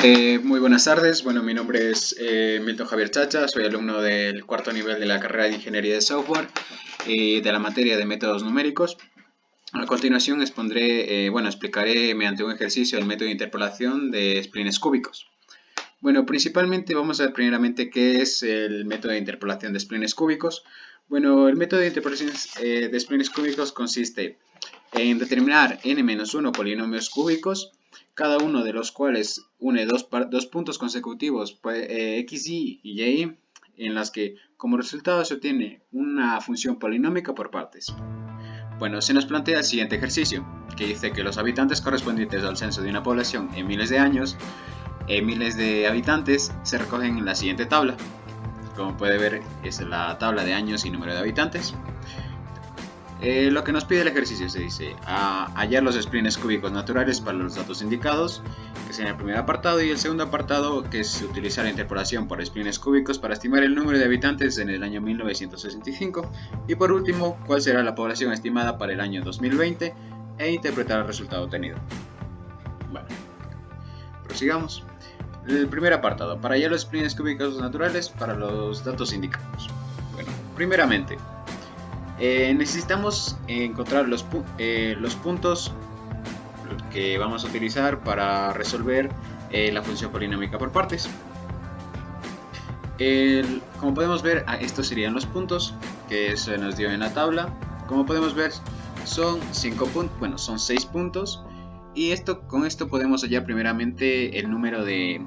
Muy buenas tardes, bueno, mi nombre es Milton Javier Chacha, soy alumno del cuarto nivel de la carrera de Ingeniería de Software y de la materia de métodos numéricos. A continuación explicaré mediante un ejercicio el método de interpolación de splines cúbicos. Bueno, principalmente vamos a ver primeramente qué es el método de interpolación de splines cúbicos. Bueno, el método de interpolación de splines cúbicos consiste en determinar n-1 polinomios cúbicos, cada uno de los cuales une dos puntos consecutivos, x, y y, en las que como resultado se obtiene una función polinómica por partes. Bueno, se nos plantea el siguiente ejercicio, que dice que los habitantes correspondientes al censo de una población en miles de años, miles de habitantes, se recogen en la siguiente tabla. Como puede ver, es la tabla de años y número de habitantes. Lo que nos pide el ejercicio se dice hallar los splines cúbicos naturales para los datos indicados, que sería el primer apartado, y el segundo apartado, que es utilizar la interpolación por splines cúbicos para estimar el número de habitantes en el año 1965, y por último, cuál será la población estimada para el año 2020 e interpretar el resultado obtenido. Bueno, prosigamos. El primer apartado, para hallar los splines cúbicos naturales para los datos indicados. Bueno, primeramente, necesitamos encontrar los puntos que vamos a utilizar para resolver la función polinómica por partes. Como podemos ver, estos serían los puntos que se nos dio en la tabla. Como podemos ver, son 6 puntos, y con esto podemos hallar primeramente el número de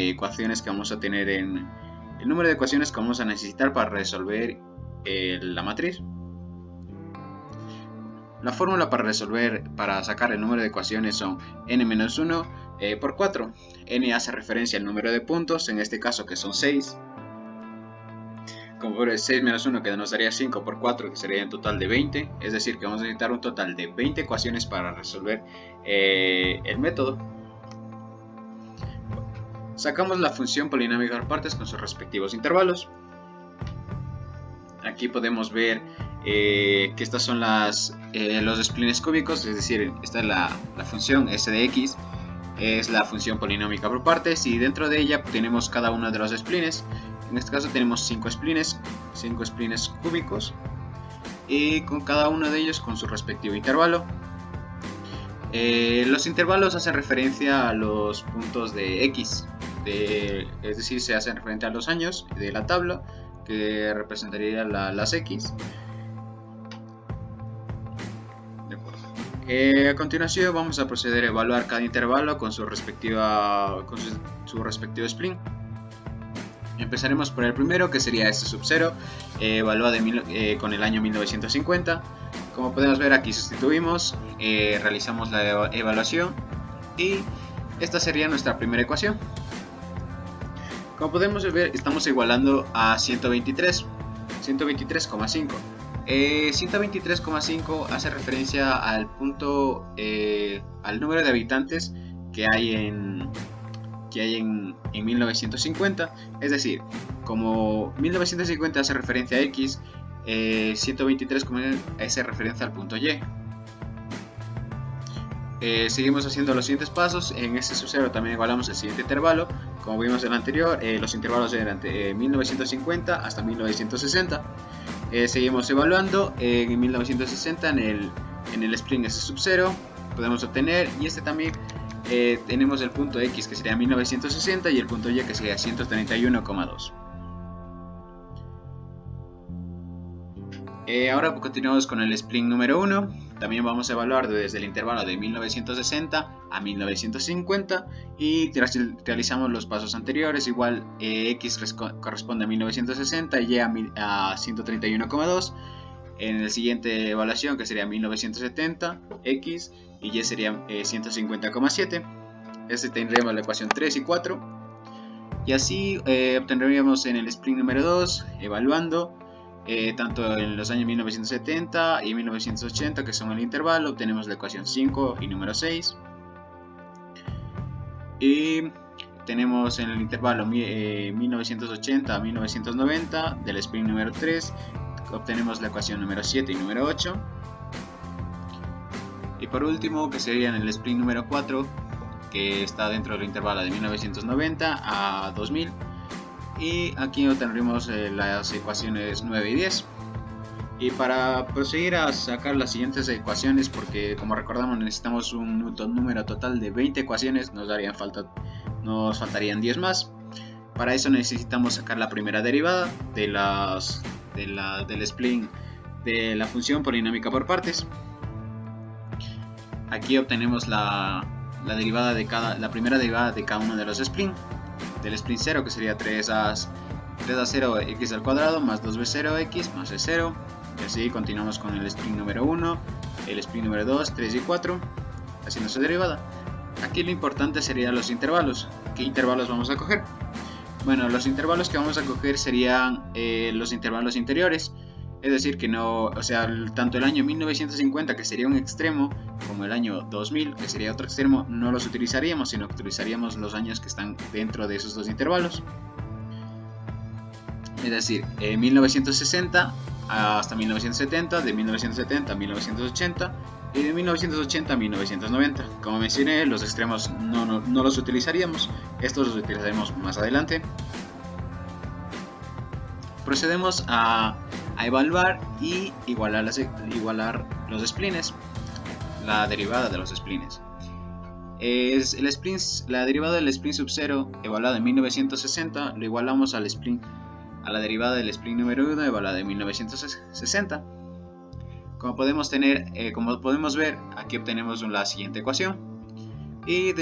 ecuaciones que vamos a tener el número de ecuaciones que vamos a necesitar para resolver la matriz. La fórmula para sacar el número de ecuaciones son n-1 por 4. N hace referencia al número de puntos, en este caso que son 6. Como por 6 menos 1 que nos daría 5 por 4, que sería en total de 20. Es decir, que vamos a necesitar un total de 20 ecuaciones para resolver el método. Sacamos la función polinómica por partes con sus respectivos intervalos. Aquí podemos ver que estas son los splines cúbicos, es decir, esta es la función s de x, es la función polinómica por partes, y dentro de ella tenemos cada uno de los splines. En este caso tenemos 5 splines cúbicos, y con cada uno de ellos con su respectivo intervalo. Los intervalos hacen referencia a los puntos de x, es decir, se hacen referencia a los años de la tabla, que representaría las x. De acuerdo. A continuación vamos a proceder a evaluar cada intervalo con su respectivo spline. Empezaremos por el primero, que sería este sub 0, evaluado con el año 1950. Como podemos ver, aquí sustituimos, realizamos la evaluación, y esta sería nuestra primera ecuación. Como podemos ver, estamos igualando a 123,5. 123,5 hace referencia al al número de habitantes que hay en 1950. Es decir, como 1950 hace referencia a x, 123 hace referencia al punto y. Seguimos haciendo los siguientes pasos. En este sub 0 también igualamos el siguiente intervalo. Como vimos en el anterior, los intervalos eran de 1950 hasta 1960. Seguimos evaluando. En 1960 en el spline S sub 0 podemos obtener, y este también tenemos el punto x, que sería 1960, y el punto y, que sería 131,2. Ahora continuamos con el spline número 1. También vamos a evaluar desde el intervalo de 1960 a 1950, y realizamos los pasos anteriores. Igual, x corresponde a 1960 y a 131,2. En la siguiente evaluación, que sería 1970, x, y y sería 150,7. Tendríamos la ecuación 3 y 4. Y así obtendríamos en el spline número 2, evaluando tanto en los años 1970 y 1980, que son el intervalo, obtenemos la ecuación 5 y número 6. Y tenemos en el intervalo 1980 a 1990 del spline número 3, obtenemos la ecuación número 7 y número 8. Y por último, que sería en el spline número 4, que está dentro del intervalo de 1990 a 2000. Y aquí obtendremos las ecuaciones 9 y 10. Y para proseguir a sacar las siguientes ecuaciones, porque como recordamos necesitamos un número total de 20 ecuaciones, nos faltarían 10 más. Para eso necesitamos sacar la primera derivada del spleen de la función polinómica por partes. Aquí obtenemos la primera derivada de cada uno de los spleen. Del spleen 0, que sería 3a0x al cuadrado más 2b0x más e0. Y así continuamos con el spleen número 1, el spleen número 2, 3 y 4, haciendo su derivada. Aquí lo importante serían los intervalos. ¿Qué intervalos vamos a coger? Bueno, los intervalos que vamos a coger serían los intervalos interiores. Es decir, que tanto el año 1950, que sería un extremo, como el año 2000, que sería otro extremo, no los utilizaríamos, sino que utilizaríamos los años que están dentro de esos dos intervalos. Es decir, 1960 hasta 1970, de 1970 a 1980 y de 1980 a 1990. Como mencioné, los extremos no los utilizaríamos, estos los utilizaremos más adelante. Procedemos a evaluar y igualar los splines, la derivada de los splines. La derivada del spleen sub 0 evaluada en 1960 lo igualamos a la derivada del spleen número 1 evaluada en 1960. Como podemos ver, aquí obtenemos la siguiente ecuación y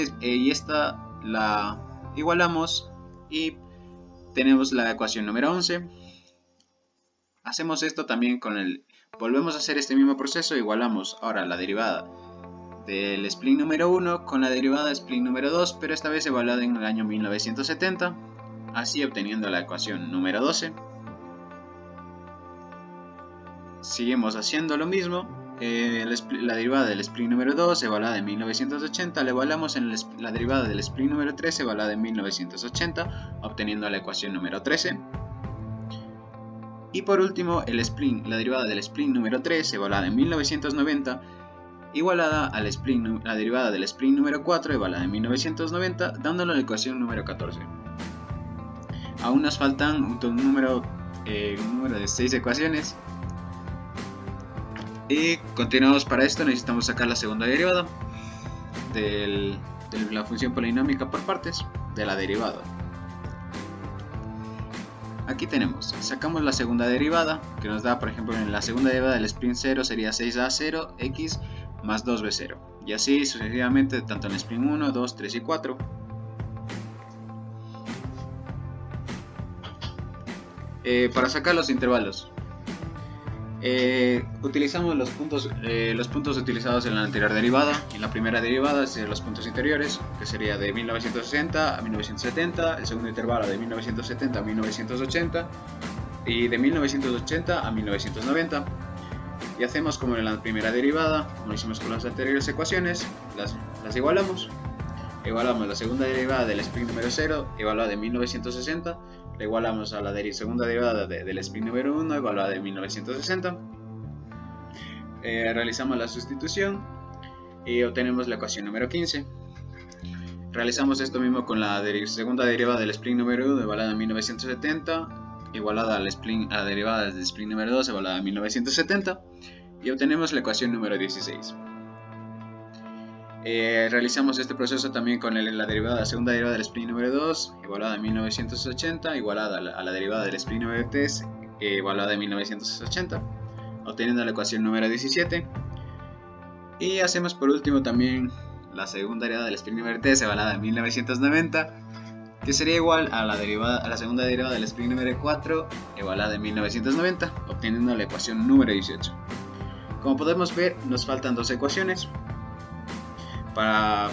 esta la igualamos y tenemos la ecuación número 11. Hacemos esto también volvemos a hacer este mismo proceso, igualamos ahora la derivada del spleen número 1 con la derivada del spleen número 2, pero esta vez evaluada en el año 1970, así obteniendo la ecuación número 12. Seguimos haciendo lo mismo, la derivada del spleen número 2 evaluada en 1980, la igualamos en la derivada del spleen número 3 evaluada en 1980, obteniendo la ecuación número 13. Y por último, la derivada del spleen número 3 evaluada en 1990, igualada a la derivada del spleen número 4 evaluada en 1990, dándole la ecuación número 14. Aún nos faltan un número de 6 ecuaciones. Y continuamos. Para esto necesitamos sacar la segunda derivada de la función polinómica por partes, de la derivada. Aquí sacamos la segunda derivada, que nos da, por ejemplo, en la segunda derivada del spleen 0 sería 6a0x más 2b0, y así sucesivamente tanto en el spleen 1, 2, 3 y 4. Para sacar los intervalos, utilizamos los puntos utilizados en la anterior derivada. En la primera derivada serían los puntos interiores, que sería de 1960 a 1970, el segundo intervalo de 1970 a 1980 y de 1980 a 1990. Y hacemos como en la primera derivada, como hicimos con las anteriores ecuaciones, las igualamos. Igualamos la segunda derivada del spleen número 0, evaluada de 1960, la igualamos a la segunda derivada del spleen número 1, evaluada de 1960. Realizamos la sustitución y obtenemos la ecuación número 15. Realizamos esto mismo con la segunda derivada del spleen número 1, evaluada en 1970, igualada a la derivada del spleen número 2, evaluada en 1970, y obtenemos la ecuación número 16. Realizamos este proceso también con la segunda derivada del spleen número 2, evaluada en 1980, igualada a la derivada del spleen número 3, evaluada en 1980, obteniendo la ecuación número 17. Y hacemos por último también la segunda derivada del spleen número 3, evaluada en 1990, que sería igual a la segunda derivada del spleen número 4, evaluada en 1990, obteniendo la ecuación número 18. Como podemos ver, nos faltan dos ecuaciones para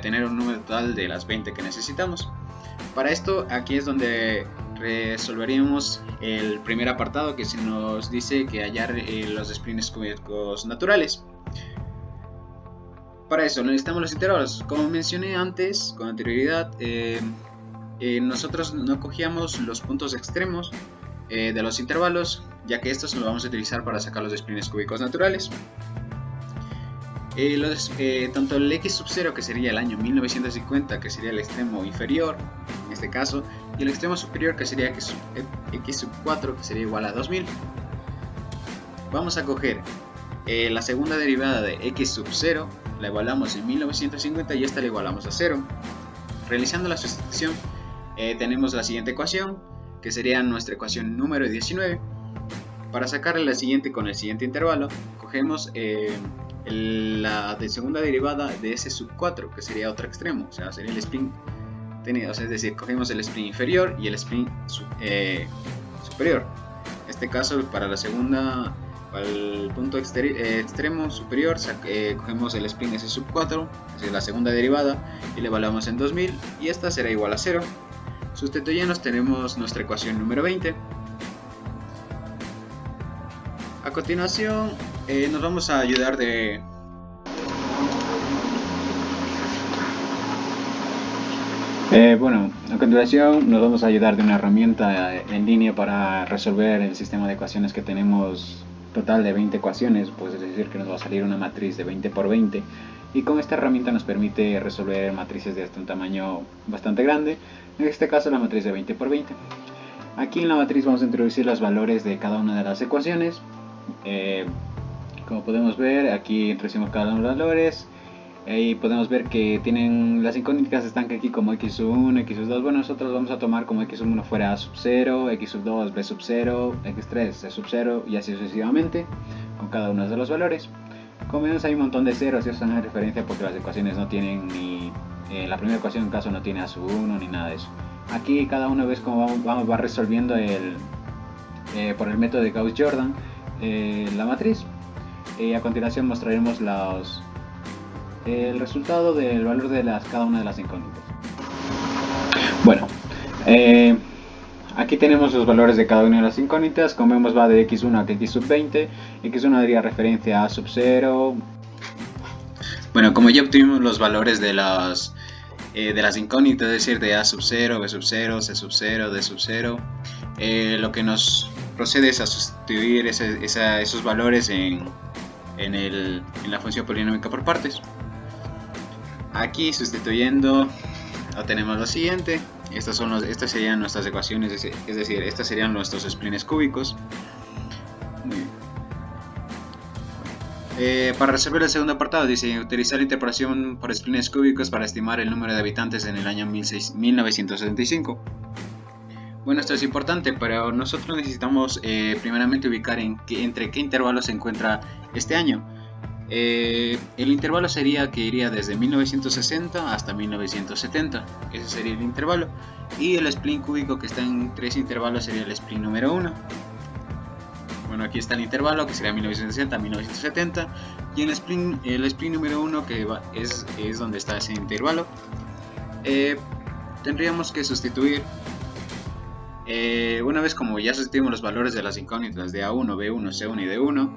tener un número total de las 20 que necesitamos. Para esto, aquí es donde resolveríamos el primer apartado, que se nos dice que hallar los splines cúbicos naturales. Para eso necesitamos los intervalos. Como mencioné antes, con anterioridad, nosotros no cogíamos los puntos extremos de los intervalos, ya que estos los vamos a utilizar para sacar los splines cúbicos naturales. Tanto el X sub 0, que sería el año 1950, que sería el extremo inferior en este caso, y el extremo superior, que sería X sub 4, que sería igual a 2000. Vamos a coger la segunda derivada de X sub 0, la igualamos en 1950 y esta la igualamos a 0. Realizando la sustitución tenemos la siguiente ecuación, que sería nuestra ecuación número 19. Para sacarle la siguiente con el siguiente intervalo, cogemos la de segunda derivada de S sub 4, que sería otro extremo, o sea, sería el spin tenido, es decir, cogemos el spin inferior y el spin superior. En este caso, para la segunda, para el punto extremo superior, cogemos el spin S sub 4, que es la segunda derivada, y le evaluamos en 2000, y esta será igual a 0. Sustituyendo tenemos nuestra ecuación número 20. A continuación nos vamos a ayudar de a continuación nos vamos a ayudar de una herramienta en línea para resolver el sistema de ecuaciones que tenemos total de 20 ecuaciones, pues es decir que nos va a salir una matriz de 20 por 20, y con esta herramienta nos permite resolver matrices de hasta un tamaño bastante grande, en este caso la matriz de 20 por 20. Aquí en la matriz vamos a introducir los valores de cada una de las ecuaciones. Como podemos ver, aquí introducimos cada uno de los valores y podemos ver que tienen las incógnitas están aquí como x1, x2. Bueno, nosotros vamos a tomar como x1 fuera a sub 0, x sub 2 b sub 0, x3 c sub 0 y así sucesivamente con cada uno de los valores. Como vemos, hay un montón de ceros y eso es una referencia porque las ecuaciones no tienen ni la primera ecuación en caso no tiene a sub 1 ni nada de eso. Aquí cada uno ves cómo va resolviendo por el método de Gauss-Jordan la matriz. A continuación mostraremos el resultado del valor de cada una de las incógnitas. Bueno, aquí tenemos los valores de cada una de las incógnitas. Como vemos, va de x1 a x sub 20. x1 daría referencia a a sub 0. Bueno, como ya obtuvimos los valores de las incógnitas, es decir, de a sub 0, b sub 0, c sub 0, d sub 0, lo que nos procede es a sustituir esos valores en la función polinómica por partes. Aquí sustituyendo obtenemos lo siguiente. Estas serían nuestras ecuaciones, es decir, estas serían nuestros splines cúbicos. Muy bien. Para resolver el segundo apartado dice utilizar interpolación por splines cúbicos para estimar el número de habitantes en el año 1975. Bueno, esto es importante, pero nosotros necesitamos primeramente ubicar entre qué intervalo se encuentra este año. El intervalo sería que iría desde 1960 hasta 1970, ese sería el intervalo, y el spline cúbico que está en tres intervalos sería el spline número 1. Bueno, aquí está el intervalo que sería 1960 a 1970, y el spline número 1 que es donde está ese intervalo. Tendríamos que sustituir. Una vez como ya sustituimos los valores de las incógnitas de A1, B1, C1 y D1,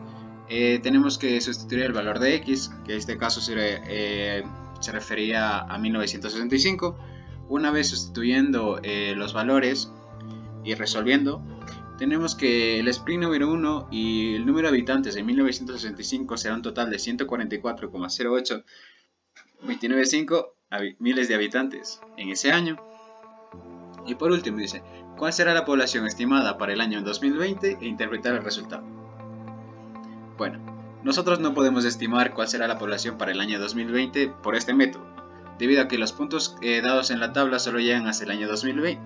tenemos que sustituir el valor de X, que en este caso se refería a 1965. Una vez sustituyendo los valores y resolviendo, tenemos que el spline número 1 y el número de habitantes en 1965 será un total de 144,08295 miles de habitantes en ese año. Y por último dice, ¿cuál será la población estimada para el año 2020 e interpretar el resultado? Bueno, nosotros no podemos estimar cuál será la población para el año 2020 por este método, debido a que los puntos dados en la tabla solo llegan hasta el año 2000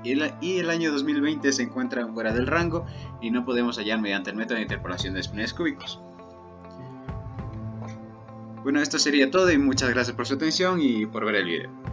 y el año 2020 se encuentra fuera del rango y no podemos hallar mediante el método de interpolación de splines cúbicos. Bueno, esto sería todo y muchas gracias por su atención y por ver el video.